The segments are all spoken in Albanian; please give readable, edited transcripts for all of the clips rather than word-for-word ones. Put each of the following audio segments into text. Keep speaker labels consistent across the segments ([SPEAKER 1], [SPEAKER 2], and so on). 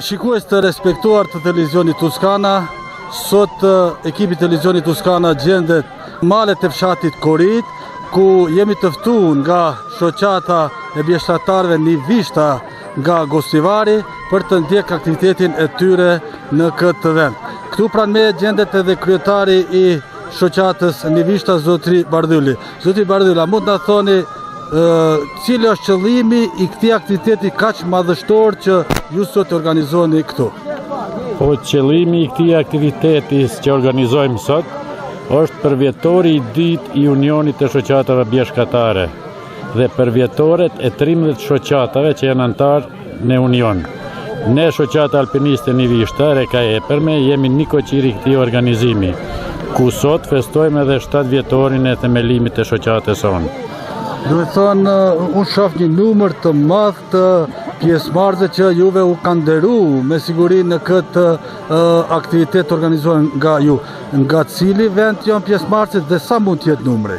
[SPEAKER 1] Shikues të respektuar të televizionit Tuskana, sot ekipi televizionit Tuskana gjendet malet e fshatit Korit, ku jemi të ftuar nga shoqata e bjeshtatarëve Nivishta nga Gostivari për të ndjek aktivitetin e tyre në këtë vend. Këtu pranë me gjendet edhe kryetari i shoqatës Nivishta, Zotri Bardhyli. Zotri Bardhyli, mund të thoni cili është qëllimi i këtij aktiviteti kaq madhështor që ju sot organizoni këtu?
[SPEAKER 2] Po, qëllimi i këtij aktiviteti që organizojmë sot është përvjetori i dytë i Unionit të shoqatave bjeshkatare dhe përvjetoret e 13 shoqatave që janë antarë në Union. Ne shoqata alpiniste Nivishta, Reka Epërme, jemi një koqiri këtij organizimi, ku sot festojmë edhe 7 vjetorin e themelimit të shoqatës sonë.
[SPEAKER 1] Duhet thonë, unë shoh një numër të madh të pjesëmarrësve që juve u kanë nderuar me siguri në këtë aktivitet organizuar nga ju. Nga cili vend janë pjesëmarrësit dhe sa mund të jetë numri?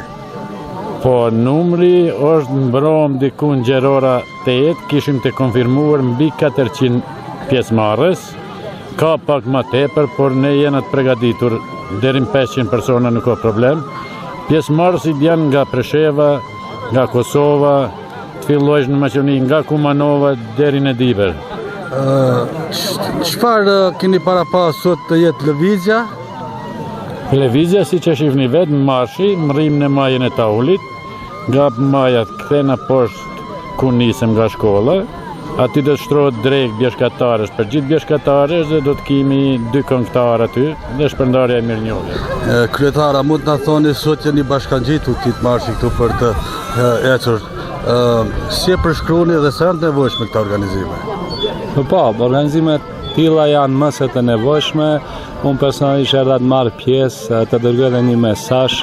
[SPEAKER 2] Po, numri është mbromë diku në gjerora 8, kishim të konfirmuar mbi 400 pjesëmarrës. Ka pak më tepër, por ne jena të përgatitur deri në 500 persona, nuk ka problem. Pjesëmarrësit janë nga Presheva, nga Kosova, të fillojsh në Maqedoni, nga Kumanova deri në Diver.
[SPEAKER 1] Çfarë keni para pa sot të jetë lëvizja?
[SPEAKER 2] Lëvizja, si që shifni vetë, marshi, mrim në majën e Taulit, nga majat kthena poshtë ku nisem nga shkolla, aty do të shtrohet drejt bjeshkatarës, për gjithë bjeshkatarës, dhe do të kemi 2 këngëtarë aty dhe shpërndarja e mirënjohjes.
[SPEAKER 1] Kryetara, mund të na thoni sot jeni bashkangjitur këtij marshi këtu për të ecur. Si e përshkruani dhe sa janë të nevojshme këta organizime?
[SPEAKER 3] Po, organizimet tilla janë më se të nevojshme. Unë personalisht erdha të marr pjesë, të dërgoj edhe një mesazh,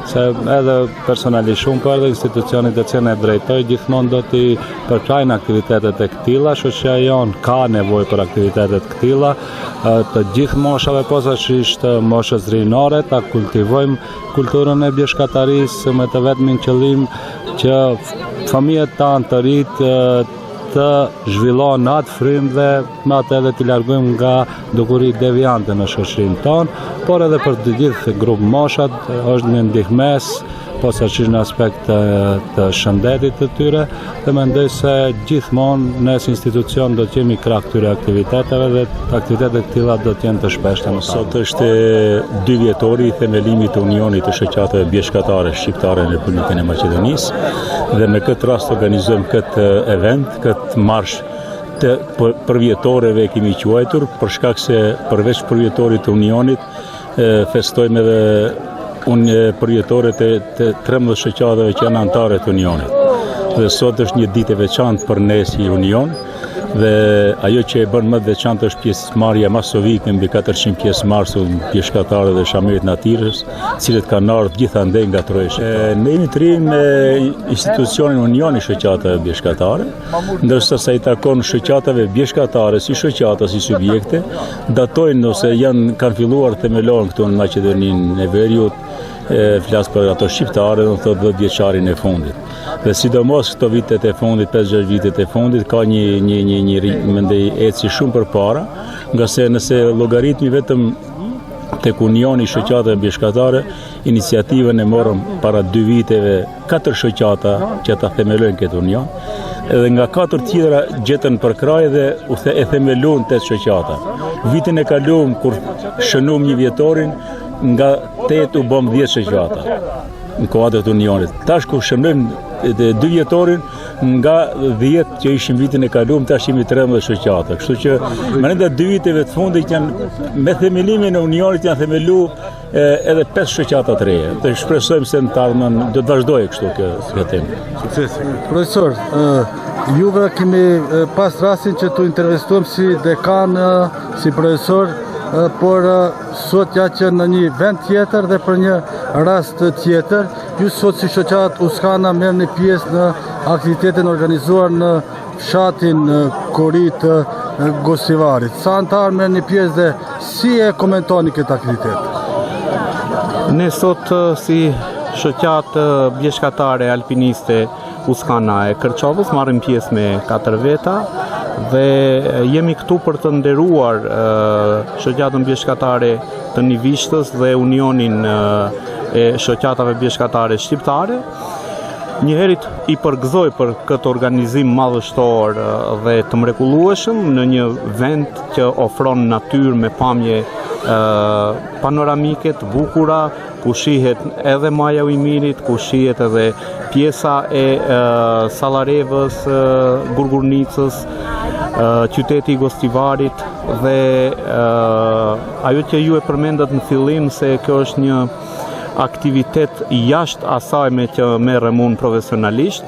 [SPEAKER 3] se edhe personalisht unë, por edhe institucionit të cilën e drejtoj, gjithmonë do t'i përkrajnë aktivitetet e këtilla. Shoqëria jonë ka nevojë për aktivitetet këtilla, të gjithë moshave, posaçërisht moshës rinore, ta kultivojmë kulturën e bjeshkatarisë me të vetmin qëllim që familjet tanë të rritë të zhvillohen atë frymë dhe me atë edhe t'i largojmë nga dukuri deviante në shoqërinë tonë, por edhe për të gjithë grupë moshat është një ndihmes, posaçërisht në aspekt të shëndetit të tyre, dhe mendoj se gjithmonë ne si institucion do të jemi krah këtyre aktiviteteve dhe aktivitetet këtilla do të jenë të shpeshta më parë.
[SPEAKER 4] Sot është 2 vjetori i themelimit të Unionit të shoqatave bjeshkatare shqiptare në Republikën e Maqedonisë, dhe me këtë rast organizojmë këtë event, këtë marsh të përvjetoreve kemi quajtur, për shkak se përveç përvjetorit të Unionit festojmë edhe përvjetoret e 13 shoqatave që janë anëtare të Unionit. Dhe sot është një ditë e veçantë për ne si Union, dhe ajo që e bën më të veçantë është pjesëmarrja masovike mbi 400 pjesëmarrës bjeshkatarë dhe shamirët natyrës, cilët kanë ardhur gjithandej nga Trojeshi. Ne jemi të rinj me institucionin Unioni shoqatave bjeshkatare, ndërsa sa i takon shoqatave bjeshkatare si shoqata, si subjekte, datojnë ose kanë filluar themelohen këtu në Maqedoninë e Veriut, flas për ato shqiptare, do të thotë 10 vjeçarin e fundit. Dhe sidomos këto vitet e fundit, 5-6 vitet e fundit, ka një mendej eci shumë përpara, nga se nëse llogaritmi vetëm tek Unioni i shoqatave bjeshkatare, iniciativën e morëm para 2 viteve 4 shoqata që ta themelojnë këtë union, edhe nga 4 tjera gjetën për kraj dhe e themeluan 8 shoqata. Vitin e kaluam kur shënuam 1 vjetorin, nga 8 u bëm 10 shoqata në kuadër të Unionit. Tash kur shënojmë 2 vjetorin, nga 10 që ishim vitin e kaluam, tash jemi 13 shoqata. Kështu që brenda 2 viteve të fundit me themelimin e Unionit janë themeluar edhe 5 shoqata të reja. Dhe shpresojmë se në të ardhmen do të vazhdojë kështu kjo temë.
[SPEAKER 1] Sukses. Profesor, juve kemi pas rastin që tu intervistuam si dekan, si profesor, por sot ja që në një vend tjetër dhe për një rast tjetër, ju sot si shoqat Tuskana merrni pjesë në aktivitetin organizuar në fshatin Korit të Gostivarit. Sa antarë merrni pjesë dhe si e komentoni këtë aktivitet?
[SPEAKER 5] Ne sot si shoqat bjeshkatare alpiniste Tuskana e Kërçovës marrim pjesë me 4 veta. dhe jemi këtu për të nderuar shoqatën bjeshkatare të Nivishtës dhe Unionin e shoqatave bjeshkatare shqiptare. Njëherit i përgëzoj për këtë organizim madhështor dhe të mrekullueshëm në një vend që ofron natyrë me pamje panoramike të bukura, ku shihet edhe Maja Ujmirit, ku shihet edhe pjesa e Sallarevës, Gurgurnicës, qyteti i Gostivarit dhe ajo që ju e përmendët në fillim se kjo është një aktivitet jashtë asaj me që merrem unë profesionalisht,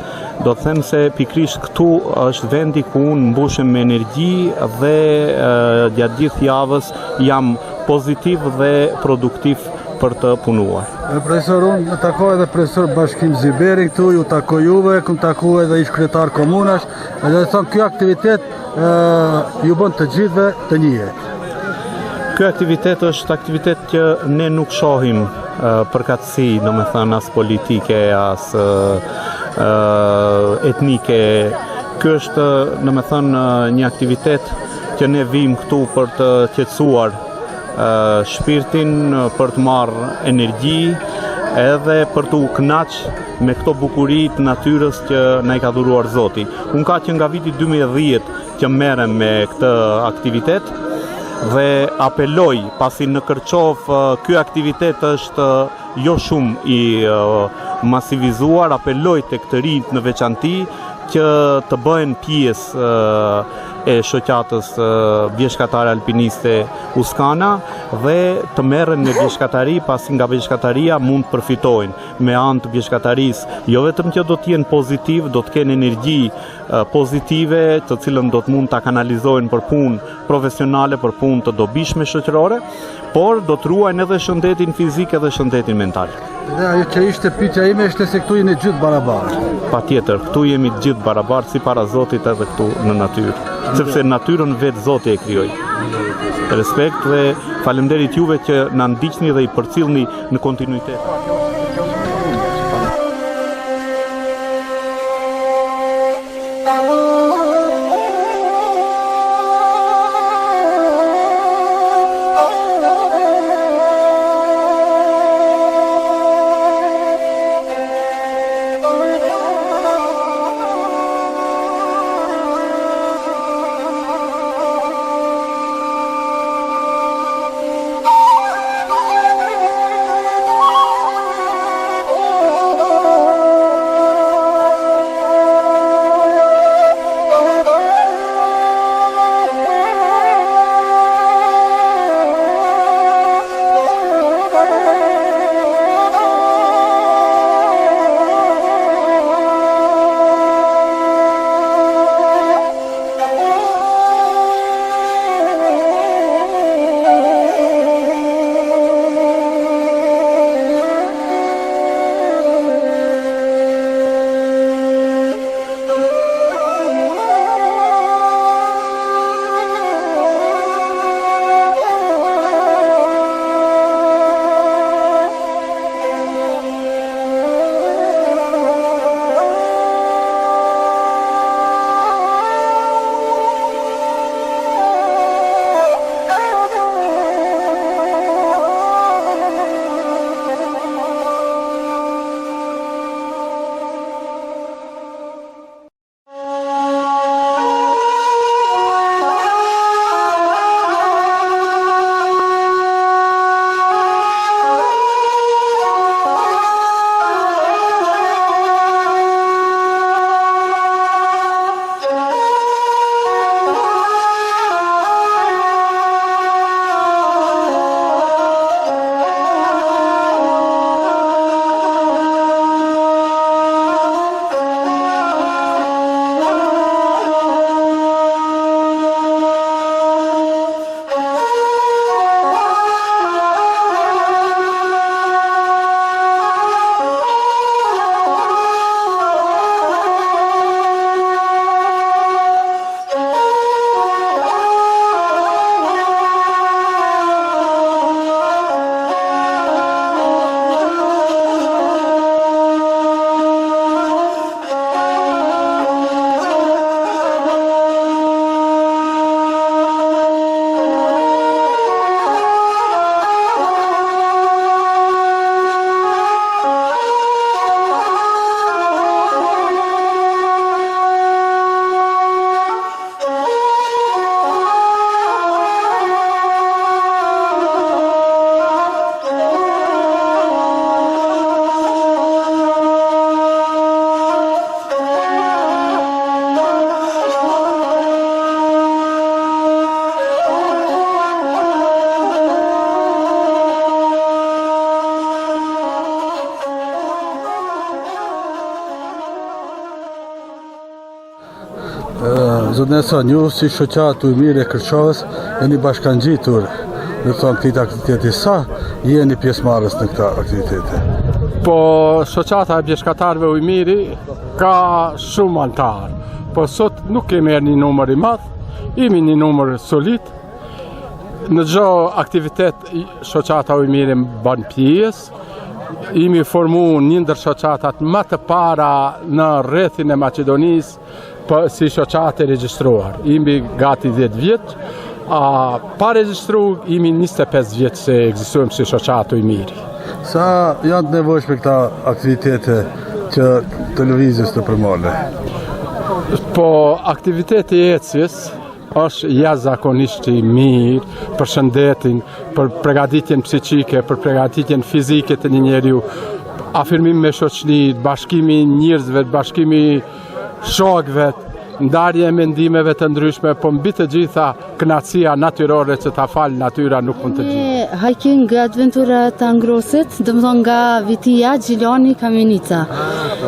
[SPEAKER 5] do të them se pikrisht këtu është vendi ku unë mbushem me energji dhe gjatë gjithë javës jam pozitiv dhe produktiv për të punuar.
[SPEAKER 1] Profesor, unë takoj edhe profesor Bashkim Ziberi këtu, ju takoj juve, këmë takoj edhe ish kryetar komunash, edhe dhe thonë kjo aktivitet ju bën të gjithve të njihet.
[SPEAKER 5] Ky aktivitet është aktivitet që ne nuk shohim përkatësi, do me thënë as politike, as etnike. Ky është, do me thënë, një aktivitet që ne vim këtu për të qetësuar shpirtin, për të marrë energji, edhe për të u kënaqë me këto bukuri të natyrës që na i ka dhuruar Zoti. Unë ka që nga viti 2010 që merrem me këtë aktivitet, dhe apeloj, pasi në Kërçov ky aktivitet është jo shumë i masivizuar, apeloj tek të rinjt në veçanti që të bëhen pjesë e shoqatës bjeshkatare alpiniste Uskana dhe të merren me bjeshkatari, pasi nga bjeshkataria mund të përfitojnë me anë të bjeshkatarisë, jo vetëm që do të jenë pozitiv, do të kenë energji pozitive, të cilën do të mund ta kanalizojnë për punë profesionale, për punë të dobishme shoqërore, por do të ruajnë edhe shëndetin fizik edhe shëndetin mental.
[SPEAKER 1] Dhe ajo që ishte pyetja ime ishte se këtu jeni gjithë barabartë.
[SPEAKER 5] Patjetër, këtu jemi të gjithë barabartë si para Zotit edhe këtu në natyrë, sepse natyrën vetë Zoti e krijoi. Respekt dhe faleminderit juve që na ndiqni dhe i përcjellni në kontinuitet.
[SPEAKER 1] Zotnesa, ju si shoqatë Ujmiri e Kërçovës jeni bashkangjitur në këtij aktiviteti. Sa jeni pjesëmarrës në këtë aktivitete?
[SPEAKER 6] Po shoqata e bjeshkatarëve Ujmiri ka shumë antarë, po sot nuk kemi një numër i madh, jemi një numër solid. Në çdo aktivitet shoqata Ujmiri bën pjesë. Jemi formuar një ndër shoqatat më të para në rrethin e Maqedonisë si shoqatë e regjistruar. Jemi gati 10 vjet, pa regjistruar jemi 25 vjet se ekzistojmë si shoqatë Ujmiri.
[SPEAKER 1] Sa janë të nevojshme këta aktivitete që televizës të përmole?
[SPEAKER 6] Po aktiviteti i ecjes është jashtëzakonisht i mirë për shëndetin, për përgatitjen psiqike, për përgatitjen fizike të një njeriu, afirmim me shoqni, bashkimi njerëzve, bashkimi shokëve, ndarje e mendimeve të ndryshme, po mbi të gjitha kënaqësia natyrore që ta fal natyra nuk mund të gjithë.
[SPEAKER 7] Hiking adventura të Angrosit, domethënë nga Vitia, Gjilani, Kamenica.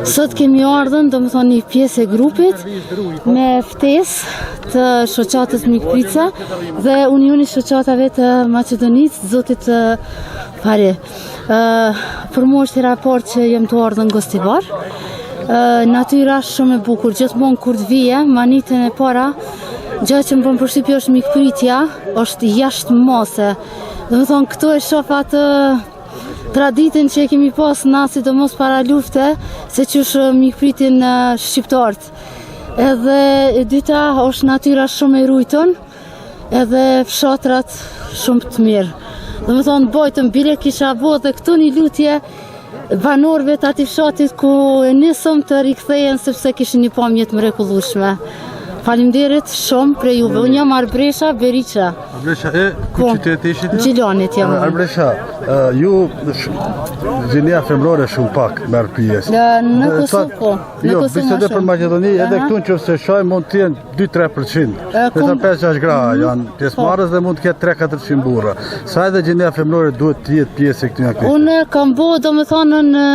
[SPEAKER 7] Sot kemi ardhur domethënë një pjesë e grupit me ftesë të shoqatës Mikprica dhe Unioni Shoqatave të Maqedonisë, zotit Pare. Për mua është raport që jam të ardhur në Gostivar. Natyra shumë e bukur, gjithmonë kur të vije, manitën e para, gjë që më bën përshtypje është mikpritja, është jashtëmose. Domethënë këtu e shoh atë traditën që e kemi pas na sidomos para lufte, se qysh mikpritin shqiptarët. Edhe e dyta është natyra shumë e rujtën, edhe fshatrat shumë të mirë. Domethënë bojtëm bile kisha bërë dhe këtu një lutje banorëve të atij fshatit ku e nisëm të rikthehen sepse kishin një pamje të mrekullueshme. Faleminderit shumë për juve. Unë jam Arbresha Beriça.
[SPEAKER 1] Arbresha ku qyteti ishit?
[SPEAKER 7] Gjilanit jam.
[SPEAKER 1] Arbresha, ju gjinia femrore shumë pak merr pjesë.
[SPEAKER 7] Në Kosovë po.
[SPEAKER 1] Jo, bisedoj për Maqedoni, edhe këtu nëse shohim mund të jenë 2-3%. Vetëm 5-6 gra janë pjesëmarrës dhe mund të ketë 3-400 burra. Sa edhe gjinia femrore duhet të jetë pjesë e këtij aktiviteti?
[SPEAKER 7] Unë kam bërë domethënë në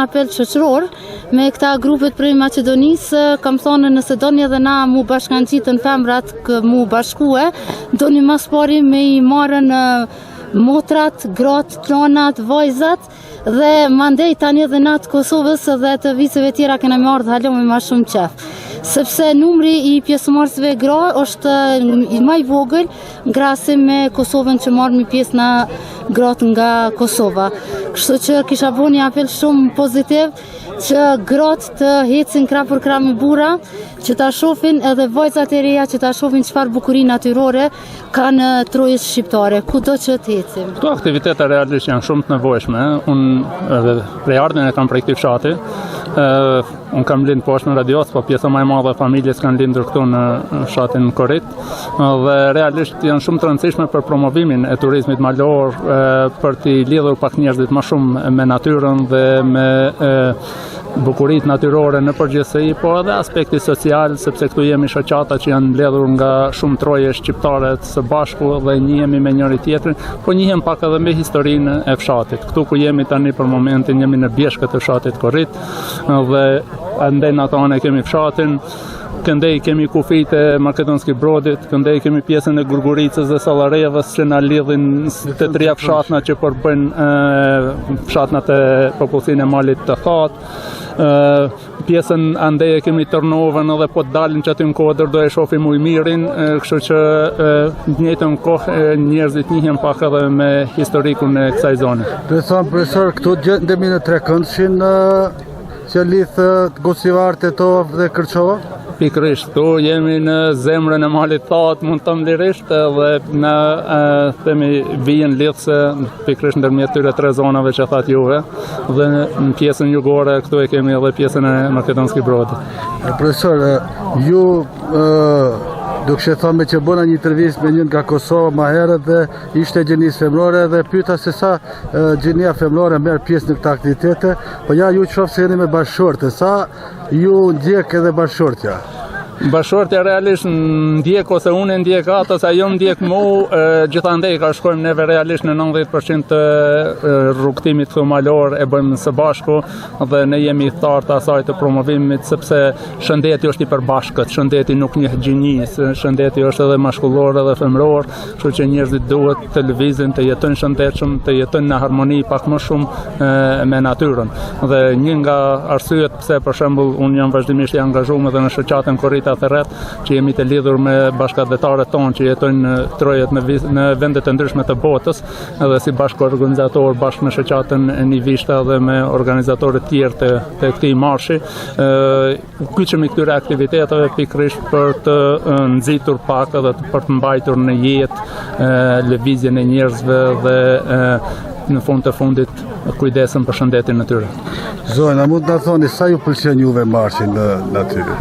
[SPEAKER 7] apel shoqëror me këta grupet prej Maqedonisë, kam thonë nëse doni edhe na mu bashkangjitën femrat mu bashkue, doni mas pari me i marrën motrat, gratë, klonat, vajzat dhe mandej tani edhe na të Kosovës dhe të viceve tjera kena me ardhë halo me ma shumë qef. Sepse numri i pjesëmarrësve gra është më i vogël ngrasim me Kosovën që marrë pjesë në gratë nga Kosova. Kështu që kisha bërë një apel shumë pozitiv që gratë të hecin krah për krah me burra, që ta shohin edhe vajzat e reja, që ta shohin çfarë bukurie natyrore ka në trojës shqiptare, kudo që të ecim.
[SPEAKER 3] Këto aktivitete realisht janë shumë të nevojshme. Unë edhe prej ardhmën e kam prej këtij fshati. Unë kam lindur poshtë në Radios, po pjesa më e madhe e familjes kanë lindur këtu në fshatin Korrit. Dhe realisht janë shumë të rëndësishme për promovimin e turizmit malor, për t'i lidhur pak njerëzit më shumë me natyrën dhe me bukuritë natyrore në përgjithësi, po edhe aspekti social, sepse këtu jemi shoqata që janë mbledhur nga shumë troje shqiptare së bashku dhe njihemi me njëri tjetrin, po njihem pak edhe me historinë e fshatit. Këtu ku jemi tani për momentin jemi në bjeshkët e fshatit Korrit dhe andaj në ato anë kemi fshatin. Këndej kemi kufijtë e Makedonskit Brodit, këndej kemi pjesën e Gurguricës dhe Sallarevës që na lidhin të trija fshatna që përbëjnë fshatnat e popullsinë e malit të thatë. Pjesën andej e kemi Tërnovën edhe po të dalin që aty në Kodër do e shohim Ujmirin, kështu që në të njëjtën kohë njerëzit njihen pak edhe me historikun e kësaj zone.
[SPEAKER 1] Profesor, këtu gjendemi në Trekëndshin që lidh Gostivar, Tetov dhe Kërçova?
[SPEAKER 3] Pikërisht, këtu jemi në zemrën e malit thatë, mund të lirisht dhe në themi vijen lidhse pikërisht ndërmjet këtyre tre zonave që thatë juve dhe në pjesën jugore këtu e kemi edhe pjesën e Makedonskit Brodit.
[SPEAKER 1] Profesor, ju duke thënë që bëna një intervistë me një nga Kosova më herët dhe ishte gjinisë femrore dhe pyeta se sa gjinia femrore merr pjesë në këta aktivitete, po ja ju qoftë se jeni me bashkëshorte, sa ju ndjek edhe bashkëshortja?
[SPEAKER 3] Bashkëshortja realisht ndjek ose unë ndjek atë ose ajo ndjek mu, gjithandej ka shkojmë neve realisht në 90% të rrugtimit këtu malor e bëjmë së bashku dhe ne jemi thar të asaj të promovimit sepse shëndeti është i përbashkët, shëndeti nuk njeh gjinjis, shëndeti është edhe maskullor edhe femror, kështu që njerëzit duhet të lëvizin, të jetojnë shëndetshëm, të jetojnë në harmoni pak më shumë me natyrën. Dhe një nga arsyet pse për shembull unë jam vazhdimisht i angazhuar edhe në shoqatën Korrita Therret, që jemi të lidhur me bashkëdhetarët tonë që jetojnë në trojet në vende të ndryshme të botës, edhe si bashkëorganizator bashkë me shoqatën e Nivishta dhe me organizatorët tjerë të këtij marshi, u kyçemi këtyre aktiviteteve pikërisht për të nxitur pak edhe për të mbajtur në jetë lëvizjen e njerëzve dhe në fund të fundit kujdesën për shëndetin e tyre.
[SPEAKER 1] Zonë, a mund të na thoni sa ju pëlqen juve marshi në natyrë?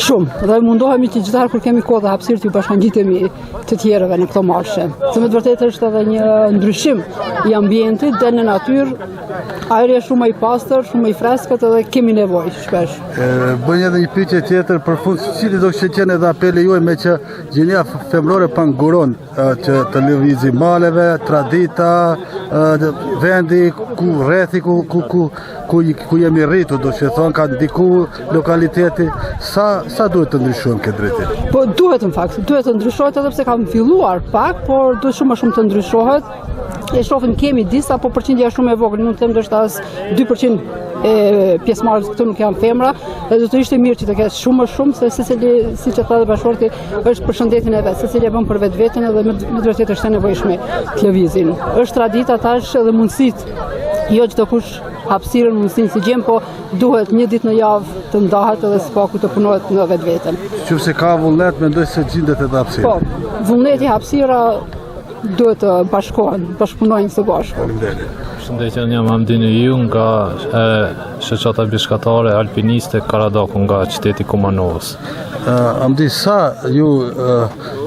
[SPEAKER 8] Shumë, dhe mundohemi që gjithar kur kemi kohë dhe hapësirë të ju bashkangjitemi të tjerëve në këto marshe. Se me të vërtetë është edhe një ndryshim i ambientit dhe në natyrë, ajri është shumë i pastër, shumë i freskët edhe kemi nevojë shpesh.
[SPEAKER 1] Bëj edhe një pyetje tjetër për fund, cili do të qenë edhe apeli juaj me që gjenia femrore panguron që të lëvizi maleve, tradita, vendi ku rrethi ku jemi rritur, do të thonë ka ndiku lokaliteti, sa duhet të ndryshojmë këtë drejtim?
[SPEAKER 8] Po duhet në fakt, duhet të ndryshohet edhe pse kam filluar pak, por duhet shumë më shumë të ndryshohet. E shohim kemi disa, po përqindja është shumë e vogël, nuk them ndoshta as 2% e pjesëmarrës këtu nuk janë femra, dhe do të ishte mirë që të ketë shumë më shumë, se secili, siç e tha dhe bashkëshorti, është për shëndetin e vet, secili e bën për vetveten edhe me të vërtetë është e nevojshme të lëvizin. Është tradita tash edhe mundësitë, jo çdo kush hapësirën, mundësinë si gjem, po duhet një ditë në javë të ndahet edhe spaku të punohet në vetveten.
[SPEAKER 1] Qofse ka vullnet, mendoj se gjendet edhe hapësira.
[SPEAKER 8] Po, vullneti, hapësira duhet të bashkëpunojnë së bashku.
[SPEAKER 9] Përshëndetje, jam Hamdini Ju nga shoqata bishkatare alpiniste Karadoku nga qyteti Kumanovës.
[SPEAKER 1] Hamdi, sa ju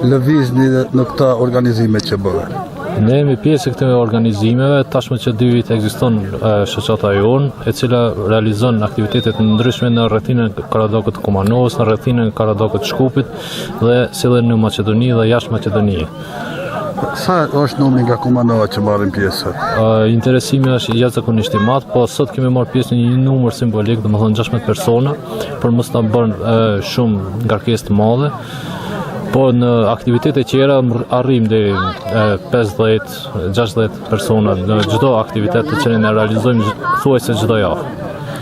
[SPEAKER 1] lëvizni në këta organizime që bëhen?
[SPEAKER 9] Ne jemi pjesë e këtyre organizimeve, tashmë që 2 vite ekziston shoqata jonë, e cila realizon aktivitete të ndryshme në rrethinën e Karadokut të Kumanovës, në rrethinën e Karadokut të Shkupit dhe sillen në Maqedoni dhe jashtë Maqedonisë.
[SPEAKER 1] Sa është numri nga Kumanova që marrin pjesë?
[SPEAKER 9] Interesimi është jashtëzakonisht i madh, po sot kemi marrë pjesë në një numër simbolik, domethënë 16 persona, për mos ta bërë shumë ngarkesë të madhe. Po në aktivitete tjera arrim deri 50-60 persona në çdo aktivitet të cilin e realizojmë thuajse çdo javë.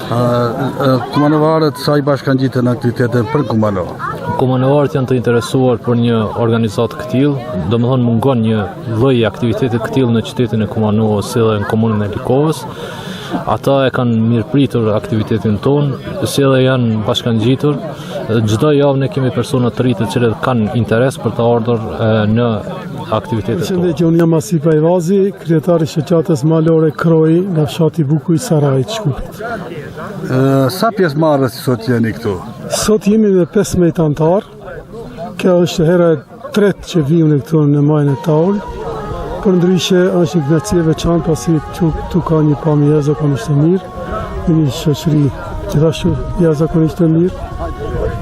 [SPEAKER 1] Kumanovarët sa i bashkangjiten në aktivitetin për Kumanova?
[SPEAKER 9] Kumanovarët janë të interesuar për një organizatë këtillë, domethënë mungon një lloj aktiviteti këtillë në qytetin e Kumanovës si edhe në komunën e Likovës. Ata e kanë mirëpritur aktivitetin tonë, si edhe janë bashkangjitur. Çdo javë ne kemi persona të ri të cilët kanë interes për të ardhur në aktivitetet tonë.
[SPEAKER 10] Përshëndetje, unë jam Asip Ajvazi, kryetari shoqatës malore Kroi nga fshati Bukuj Sarajit Shkupit.
[SPEAKER 1] Sa pjesëmarrës sot jeni këtu?
[SPEAKER 10] Sot jemi me 15 antar. Kjo është hera e tretë që vijmë këtu në majën e Taul. Për ndryshe është një kënaqësi e veçantë pasi tu ka një pamje jashtëzakonisht të mirë, një shoqëri gjithashtu jashtëzakonisht të mirë.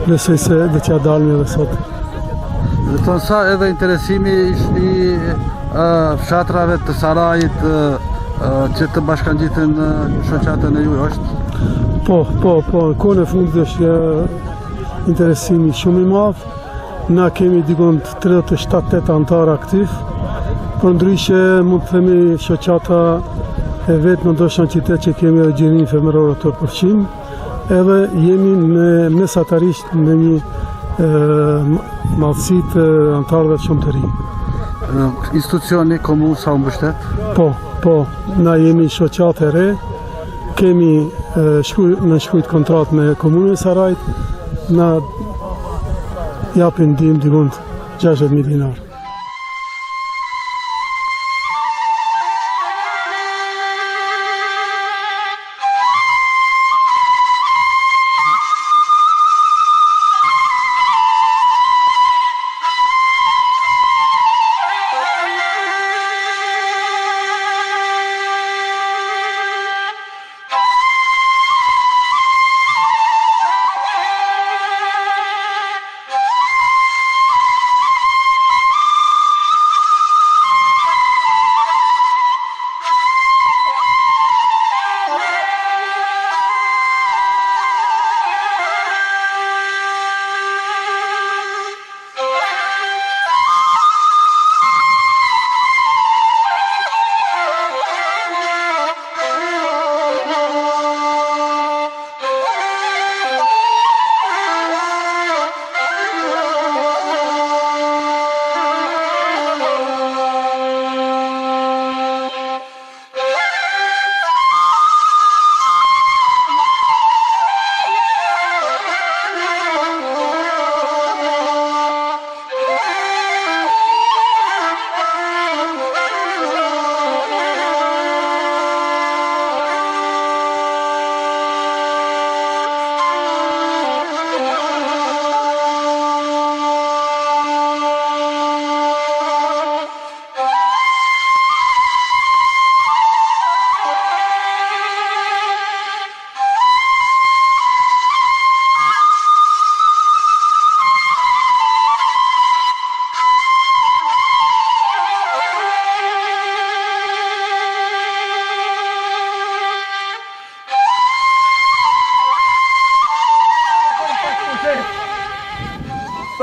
[SPEAKER 10] Besoj se do t'ja dalmë edhe sot.
[SPEAKER 1] Do të thonë sa edhe interesimi i fshatrave të Sarajit që të bashkangjiten në shoqatën e juaj është?
[SPEAKER 10] Po, në kohën e fundit është interesimi shumë i madh. Na kemi dikon 37-8 antar aktiv. Për ndryshe mund të themi shoqata e vetë në ndoshta qytet që kemi edhe gjeninë femërore të përfshim, edhe jemi mesatarisht në një madhësi të antarëve shumë të rinj.
[SPEAKER 1] Institucioni komunë sa u mbështet?
[SPEAKER 10] Po, na jemi shoqatë e re, kemi në shkruajt kontratë me komunën e Sarajit, na japin ndihmë dikon 60.000 dinar.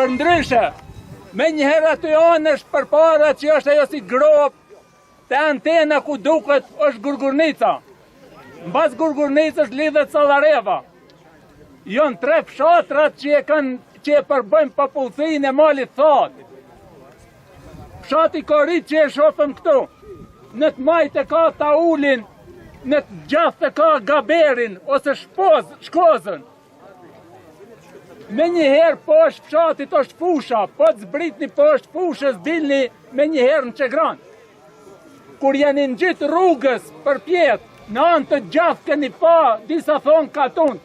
[SPEAKER 11] Për ndryshe, me njëherë aty anë është për para që është ajo si grop, të antena ku duket është Gurgurnica. Mbas Gurgurnicës lidhet Sallareva. Jon 3 fshatrat që e përbëjmë popullsinë e malit Thot. Fshati Korit që e shofëm këtu, në të majtë e ka Taulin, në të gjathë e ka Gaberin, ose Shkozën. Me njëherë poshtë fshatit është fusha, po të zbritni poshtë fushës dilni me njëherë në Qegran. Kur janë në gjithë rrugës për pjetë, në anë të gjathë keni pa, disa thonë katun.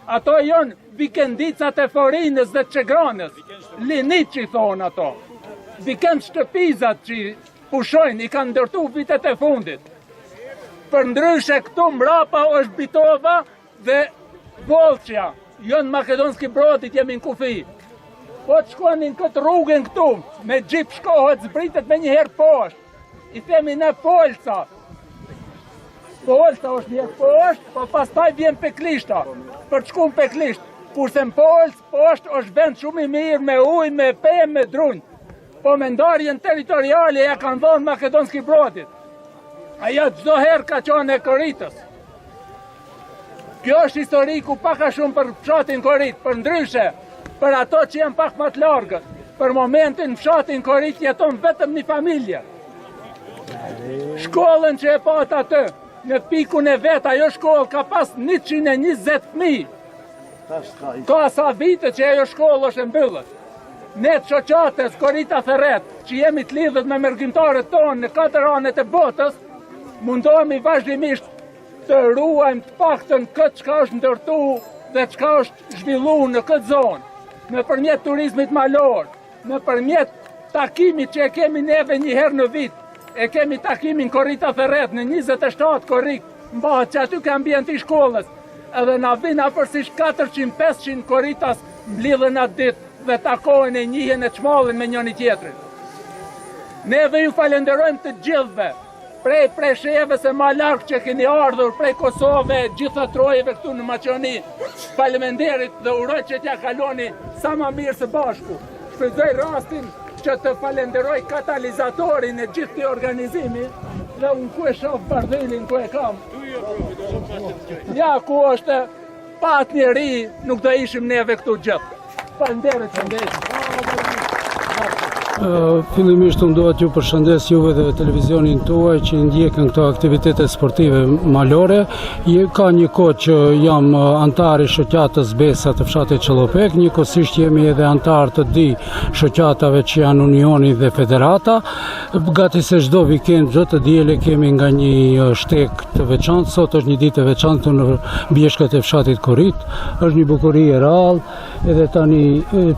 [SPEAKER 11] Ato janë vikendicat e Forinës dhe Qegranës, linit që i thonë ato. Vikend shtëpizat që pushojnë, i kanë ndërtu vitet e fundit. Për ndryshe këtu mrapa është Bitova dhe Volqja. Jonë Makedonski Brodit jemi në kufi. Po të shkonin këtë rrugën këtu, me gjip shkohet, zbritet me njëherë poshtë. I themi në Polca. Polca është njërë poshtë, po pastaj vjen Peklishta. Për të shku në Peklisht. Kurse në Polcë, poshtë është vend shumë i mirë, me ujë, me pemë, me drunjë. Po me ndarjen teritoriale ja kanë dhonë Makedonski Brodit. Aja çdo herë ka qenë e Koritës. Kjo është historiku paka shumë për fshatin Korit, për ndryshe, për ato që janë pak më të largët. Për momentin në fshatin Korit jeton vetëm një familje. Shkollën që e pat atë, në pikun e vet, ajo shkollë ka pas 120 fëmijë. Ka sa vite që ajo shkollë është mbyllët. Ne të shoqatës Korita Ferret, që jemi të lidhët me mërgjimtarët tonë në 4 anet e botës, mundohemi vazhdimisht të ruajmë të paktën këtë çka është ndërtu dhe çka është zhvillu në këtë zonë, në përmjet turizmit malor, në përmjet takimit që e kemi neve një herë në vit, e kemi takimin Korita Ferret në 27 korrik, mbahet që aty ka ambienti shkollës, edhe na vina përsish 400-500 Koritas mblidhen atë ditë dhe takojnë e njihen e çmallin me njëri tjetrin. Neve ju falenderojmë të gjithëve, prej preshevës e ma larkë që keni ardhur, prej Kosove, gjitha trojeve këtu në Maqedoni, faleminderit dhe uroj që t'ja kaloni sa ma mirë së bashku. Shfrytëzoj rastin që të falenderoj katalizatorin e gjithë të organizimi, dhe unë ku e shoh Bardhelin, ku e kam. Ja, ku është pat njeri, nuk do ishim neve këtu gjithë. Falenderit që ndeshë.
[SPEAKER 10] Fillimisht unë dohet ju përshëndes juve dhe televizionin tuaj që ndjekën këto aktivitetet sportive malore. Ka një kohë që jam antar i shoqatës Besa të fshatit Çellopek, njëkohësisht jemi edhe antar të di shoqatave që janë Unioni dhe Federata. Gati se çdo vikend, çdo të diele kemi nga një shtek të veçantë. Sot është një ditë e veçantë në bjeshkat e fshatit Korit. Është një bukuri e rrallë, edhe tani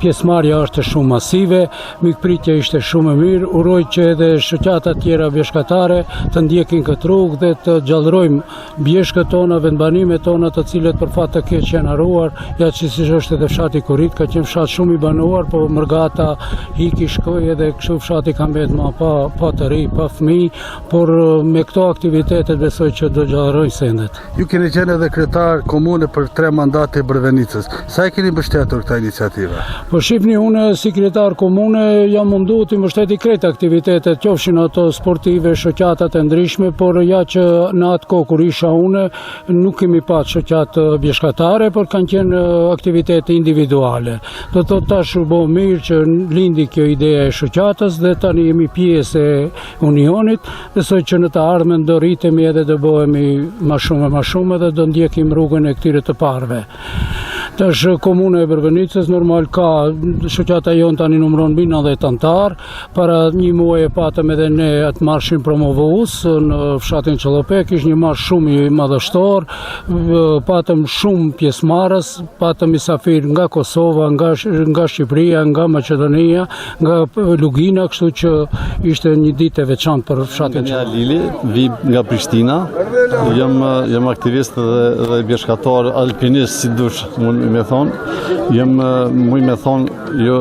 [SPEAKER 10] pjesëmarrja është shumë masive. Mikpritja ishte shumë e mirë, uroj që edhe shoqata tjera bjeshkatare të ndjekin këtë rrugë dhe të gjallërojmë bjeshkët tona, vendbanimet tona të cilët për fat të keq janë harruar, ja që si është edhe fshati Korit, ka qenë fshat shumë i banuar, po mërgata hiki shkoi edhe kështu fshati ka mbetë ma pa të ri, pa fëmijë, por me këto aktivitetet besoj që do gjallërojnë sendet.
[SPEAKER 1] Ju keni qenë edhe kryetar komune për 3 mandate e Brvenicës. Sa e keni mbështetur këtë iniciativë?
[SPEAKER 10] Po shihni, unë si kryetar komune jam mundu të mbështeti krejt aktivitetet, qofshin ato sportive, shoqatat e ndryshme, por ja që në atë kohë kur isha une, nuk kemi pat shoqatë bjeshkatare, por kanë qenë aktivitete individuale. Do të tash u bë mirë që lindi kjo ideja e shoqatës dhe tani jemi pjesë e Unionit, besoj që në të ardhmen do rritemi edhe do bëhemi ma shumë dhe do ndjekim rrugën e këtyre të parëve. Tash komuna e Brvenicës normal ka shoqata jon tani numëron mbi 90 antar. Para një muaji e patëm edhe ne atë marshin promovues në fshatin Çellopek, ishte një marsh shumë i madhështor, patëm shumë pjesëmarrës, patëm mysafir nga Kosova, nga Shqipëria, nga Maqedonia, nga Lugina, kështu që ishte një ditë e veçantë për fshatin
[SPEAKER 12] Çellopek. Lili, vi nga Prishtina, jam aktivist dhe bjeshkator, alpinist si dush, me thonë, muj me thonë, jo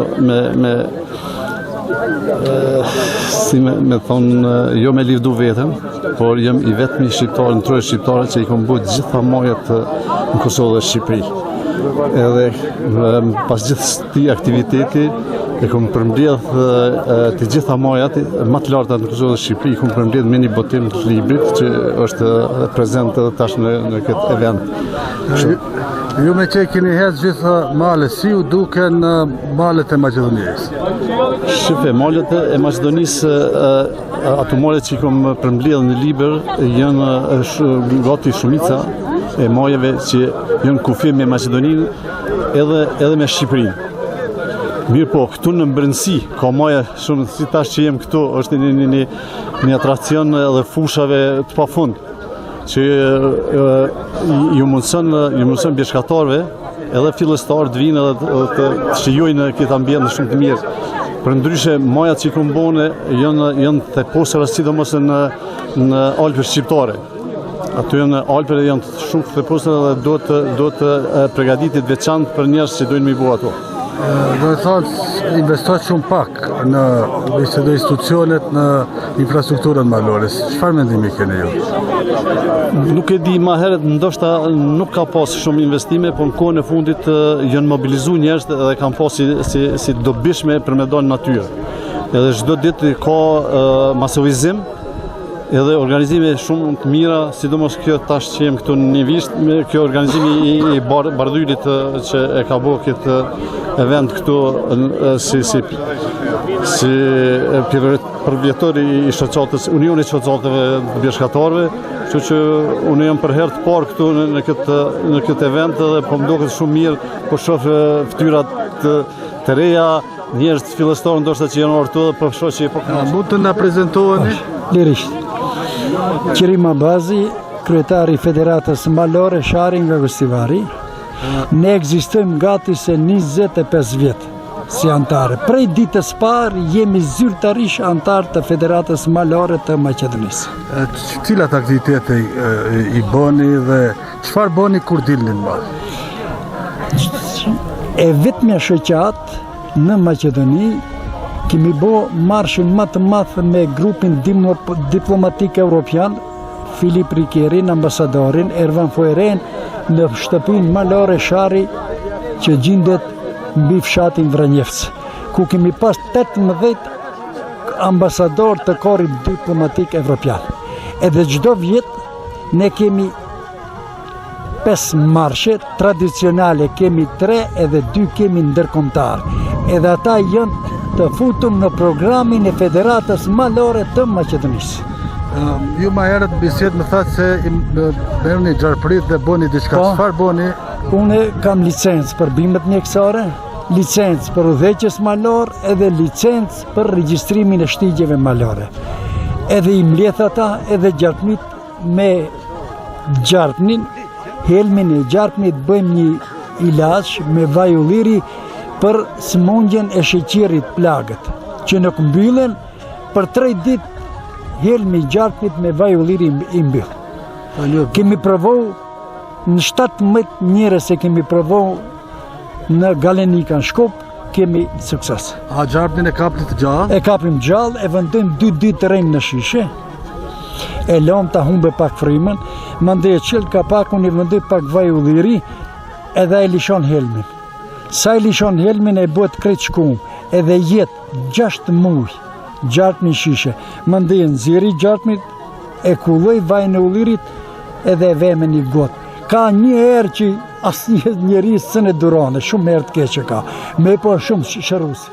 [SPEAKER 12] jo me livdu vetëm, por jem i vetëmi shqiptarë, në trojë shqiptarë që i kom bujt gjitha mojët në Kosovë dhe Shqipëri. Edhe pas gjithë këtij aktiviteti, e kom përmbledh të gjitha majat më të larta në Kosovë dhe Shqipëri, kom përmbledh me një botim të librit që është prezent edhe tash në këtë event.
[SPEAKER 1] Ju me që keni hedhë gjitha male, si ju duken malet e Maqedonisë?
[SPEAKER 12] Shqipe, malet e Maqedonisë, ato malet që i kom përmbledh në liber, janë gati shumica e majeve që janë kufi me Maqedoninë edhe me Shqipërinë. Mirë po, këtu në mbrëndësi, ka maja shumë, si tash që jem këtu, është një atrakcion edhe fushave të pafund, që ju mundëson bjeshkatarve edhe fillestarë të vinë edhe të shijojnë këtë ambient shumë të mirë. Për ndryshe, majat që i këmbone janë të posëra sidomos në Alpër shqiptare. Ato janë Alpër e janë shumë të posëra dhe do të pregaditit veçantë për njerëz që dojnë mi bu ato.
[SPEAKER 1] Do të thotë, investohet shumë pak në institucionet, në infrastrukturën malore. Çfarë mendimi keni ju?
[SPEAKER 12] Nuk e di, ma herët ndoshta nuk ka pas shumë investime, por në kohën e fundit janë mobilizuar njerëz dhe kanë pas si dobishme për me dalë në natyrë. Edhe çdo ditë ka masovizim, edhe organizime shumë të mira, sidomos kjo tash që jem këtu në Nivisht, kjo organizimi i Bardhylit që e ka bërë këtë event këtu si përvjetori i shoqatës, Unioni i shoqatëve të bjeshkatarëve, kështu që unë jam për herë të parë këtu në këtë event dhe po më duket shumë mirë, po shoh fytyrat të reja, njerëz të fillestarë ndoshta që janë ortu dhe po shoh që po
[SPEAKER 1] mund të na prezantoheni
[SPEAKER 13] lirisht. Qerim Abazi, kryetari i Federatës Malore Shari nga Gostivari. Ne ekzistojmë gati se 25 vjet si antare. Prej ditës parë jemi zyrtarish antar të Federatës Malore të Maqedonisë.
[SPEAKER 1] Cilat aktivitete i bëni dhe çfarë bëni kur dilni në malë?
[SPEAKER 13] E vetmja shoqat në Maqedoni kemi bo marshin më të madh me grupin diplomatik evropian, Filip Rikerin, ambasadorin, Ervan Foeren, në shtëpinë Malore Shari që gjendet mbi fshatin Vranjevc, ku kemi pas 18 ambasador të korit diplomatik evropian. Edhe çdo vjet ne kemi 5 marshe tradicionale, kemi 3 edhe 2 kemi ndërkombëtar. Edhe ata janë të futur në programin e Federatës Malore të Maqedonisë.
[SPEAKER 1] Ju ma herët bisedë më thatë se merrni gjarprit dhe bëni diçka. Çfarë bëni?
[SPEAKER 13] Unë kam licencë për bimët mjekësare, licencë për udhëheqjes malor edhe licencë për regjistrimin e shtigjeve malore. Edhe i mbledh ata edhe gjarpnit me gjarpnin, helmin e gjarpnit bëjmë një ilaç me vaj ulliri për sëmundjen e sheqerit plagët, që nuk mbyllen për 3 ditë helmi i gjarpnit me vaj ulliri i mbyll. Kemi provu në 17 njerëz e kemi provu në Galenika në Shkup, kemi sukses.
[SPEAKER 1] A gjarpnin e kapni të gjallë?
[SPEAKER 13] E kapim gjallë, e vendojmë 2 ditë të rejmë në shishe, e lom ta humbe pak frymën, mandej e qëll ka pak, unë i vendoj pak vaj ulliri, edhe e lishon helmin. Sa i lishon helmin e bëhet krejt shkum, edhe jetë 6 muaj, gjarpni shishe. Mandej nxjerri gjarpnit, e kulloj vajin e ullirit, edhe e ve me një gotë. Ka një herë që asnjë njeri s'e durane, shumë herë të keqe ka, me po shumë shërusi.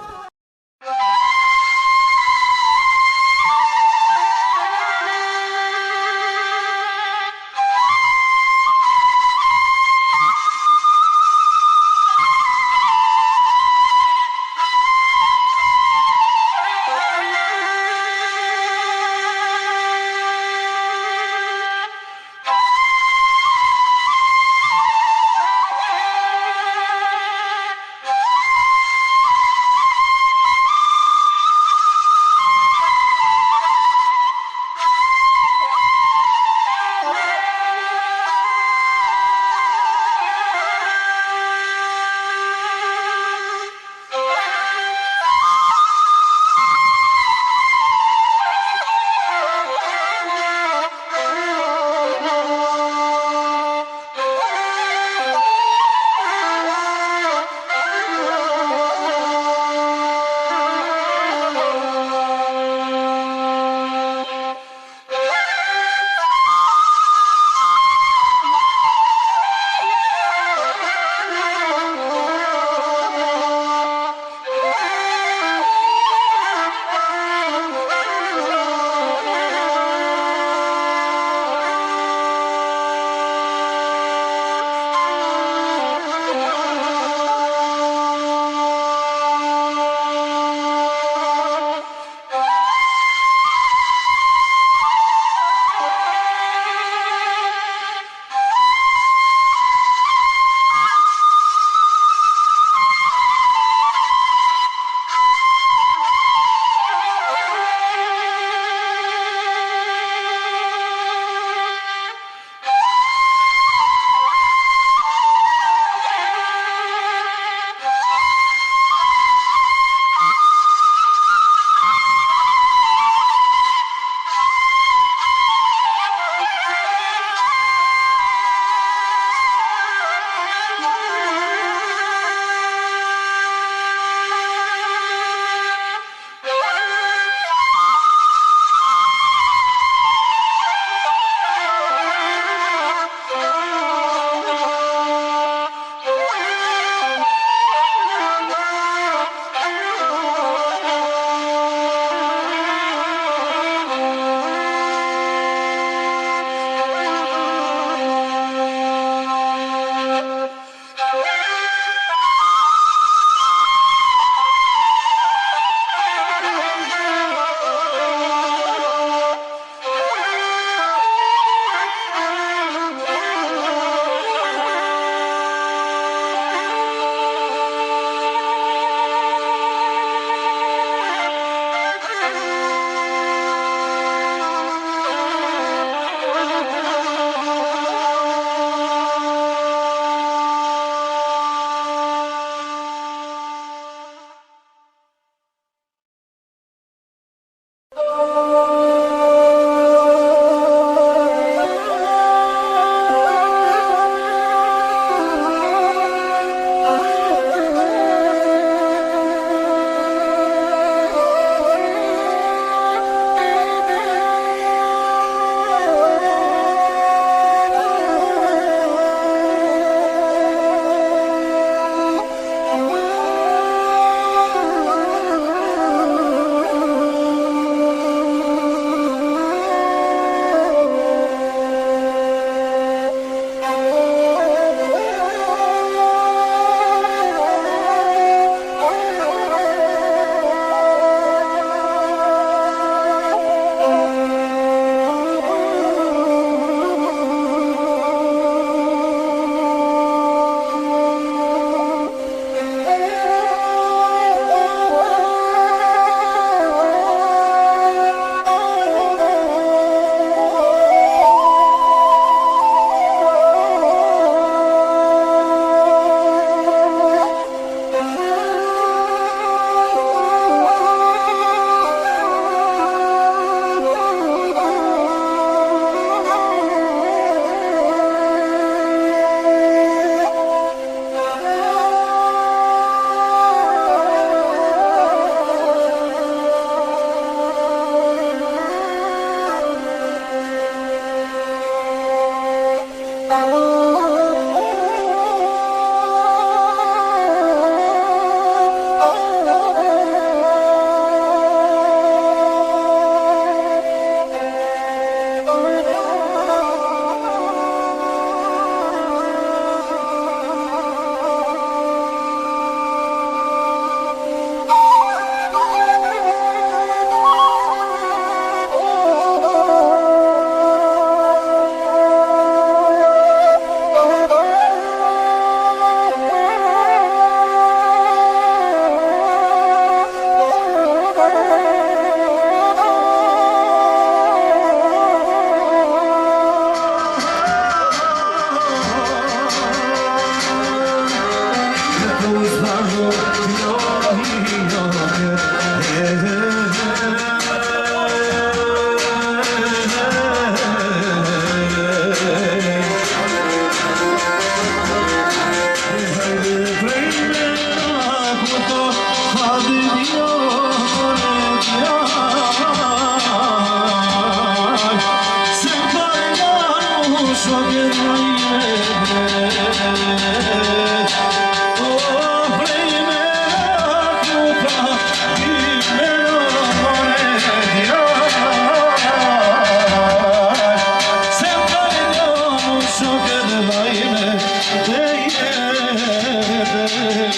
[SPEAKER 14] Thank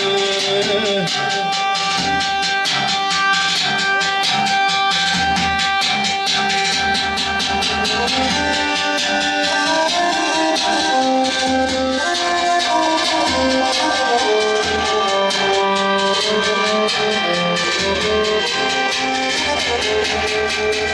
[SPEAKER 14] you.